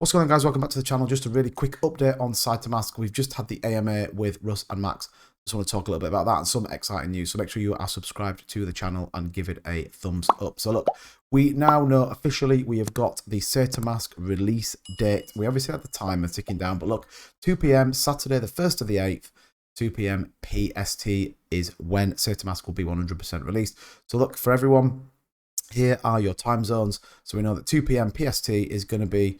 What's going on, guys? Welcome back to the channel. Just a really quick update on Saitamask. We've just had the AMA with Russ and Max. Just want to talk a little bit about that and some exciting news. So make sure you are subscribed to the channel and give it a thumbs up. So look, we now know officially we have got the Saitamask release date. We obviously had the timer ticking down, but look, 2 p.m. Saturday, the 1st of the 8th, 2 p.m. PST is when Saitamask will be 100% released. So look, for everyone, here are your time zones. So we know that 2 p.m. PST is going to be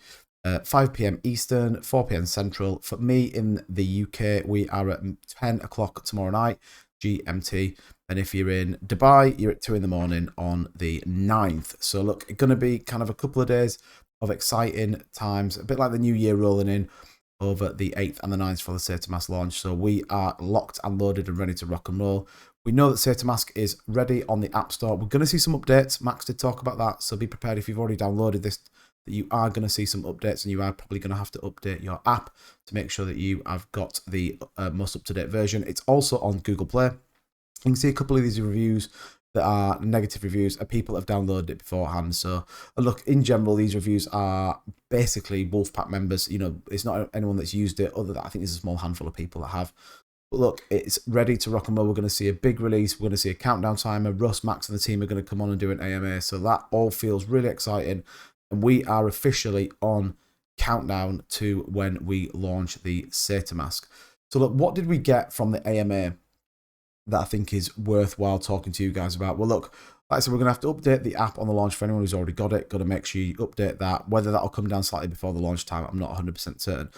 5 p.m. Eastern, 4 p.m. Central. For me in the UK, we are at 10 o'clock tomorrow night, GMT. And if you're in Dubai, you're at 2 in the morning on the 9th. So look, it's going to be kind of a couple of days of exciting times, a bit like the new year rolling in over the 8th and the 9th for the Saitamask launch. So we are locked and loaded and ready to rock and roll. We know that Saitamask is ready on the App Store. We're going to see some updates. Max did talk about that, so be prepared if you've already downloaded this, that you are going to see some updates, and you are probably going to have to update your app to make sure that you have got the most up-to-date version. It's also on Google Play. You can see a couple of these reviews that are negative reviews, and people have downloaded it beforehand. So look, in general, these reviews are basically Wolfpack members. You know, it's not anyone that's used it, other than I think there's a small handful of people that have. But look, it's ready to rock and roll. We're going to see a big release. We're going to see a countdown timer. Russ, Max, and the team are going to come on and do an AMA. So that all feels really exciting. And we are officially on countdown to when we launch the Saitamask. So look, what did we get from the AMA that I think is worthwhile talking to you guys about? Well, look, like I said, we're going to have to update the app on the launch for anyone who's already got it. Got to make sure you update that. Whether that'll come down slightly before the launch time, I'm not 100% certain.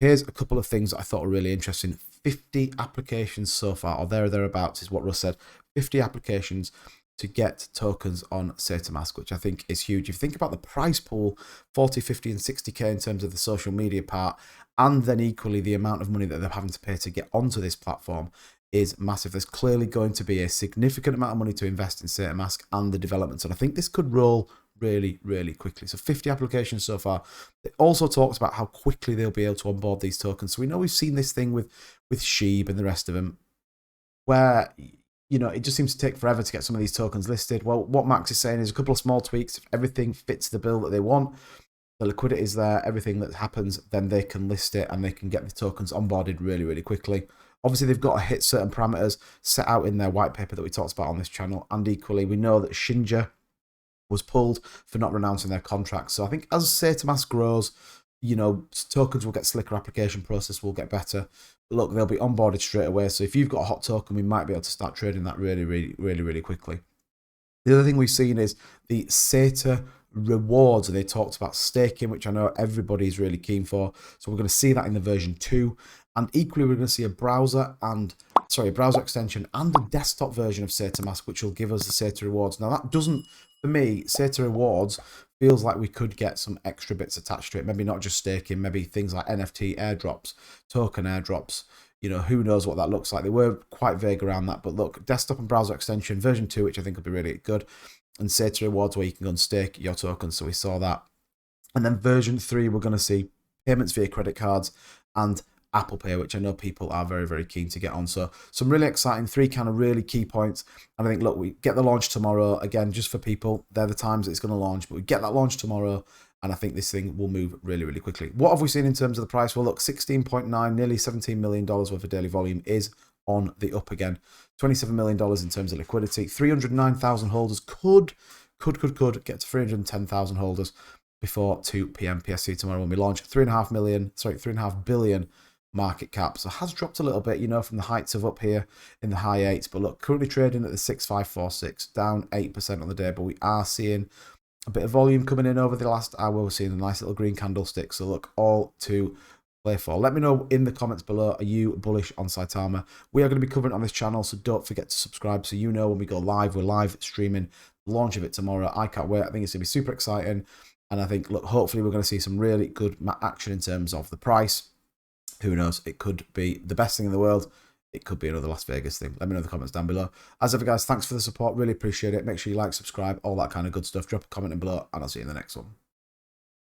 Here's a couple of things that I thought were really interesting. 50 applications so far, or thereabouts is what Russ said. 50 applications to get tokens on Saitamask, which I think is huge. If you think about the price pool, 40, 50, and 60k in terms of the social media part, and then equally the amount of money that they're having to pay to get onto this platform is massive. There's clearly going to be a significant amount of money to invest in Saitamask and the development, and I think this could roll really, really quickly. So 50 applications so far. It also talks about how quickly they'll be able to onboard these tokens. So we know we've seen this thing with Sheeb and the rest of them, where, you know, it just seems to take forever to get some of these tokens listed. Well, what Max is saying is a couple of small tweaks. If everything fits the bill that they want, the liquidity is there, everything that happens, then they can list it and they can get the tokens onboarded really, really quickly. Obviously, they've got to hit certain parameters set out in their white paper that we talked about on this channel. And equally, we know that Shinja was pulled for not renouncing their contract. So I think as Saitamask grows, you know, tokens will get slicker, application process will get better. But look, they'll be onboarded straight away. So if you've got a hot token, we might be able to start trading that really quickly. The other thing we've seen is the Saita rewards. They talked about staking, which I know everybody's really keen for. So we're going to see that in the version 2. And equally, we're going to see a browser extension and a desktop version of Saitamask, which will give us the Saita rewards. Now, that doesn't, for me, Saita rewards feels like we could get some extra bits attached to it. Maybe not just staking, maybe things like NFT airdrops, token airdrops. You know, who knows what that looks like. They were quite vague around that. But look, desktop and browser extension, version 2, which I think will be really good. And Saita rewards where you can go and stake your tokens. So we saw that. And then version 3, we're going to see payments via credit cards and Apple Pay, which I know people are very keen to get on. So some really exciting 3 kind of really key points. And I think, look, we get the launch tomorrow. Again, just for people, they're the times that it's going to launch, but we get that launch tomorrow, and I think this thing will move really quickly. What have we seen in terms of the price? Well, look, 16.9, nearly $17 million worth of daily volume is on the up again. $27 million in terms of liquidity. 309,000 holders could get to 310,000 holders before 2 p.m. PST tomorrow when we launch. 3.5 billion market cap. So it has dropped a little bit, you know, from the heights of up here in the high 8s. But look, currently trading at the 6546, down 8% on the day. But we are seeing a bit of volume coming in over the last hour. We're seeing a nice little green candlestick. So look, all to play for. Let me know in the comments below, are you bullish on Saitama? We are going to be covering it on this channel, so don't forget to subscribe so you know when we go live. We're live streaming the launch of it tomorrow. I can't wait. I think it's going to be super exciting. And I think, look, hopefully we're going to see some really good action in terms of the price. Who knows? It could be the best thing in the world. It could be another Las Vegas thing. Let me know in the comments down below. As ever, guys, thanks for the support. Really appreciate it. Make sure you like, subscribe, all that kind of good stuff. Drop a comment in below, and I'll see you in the next one.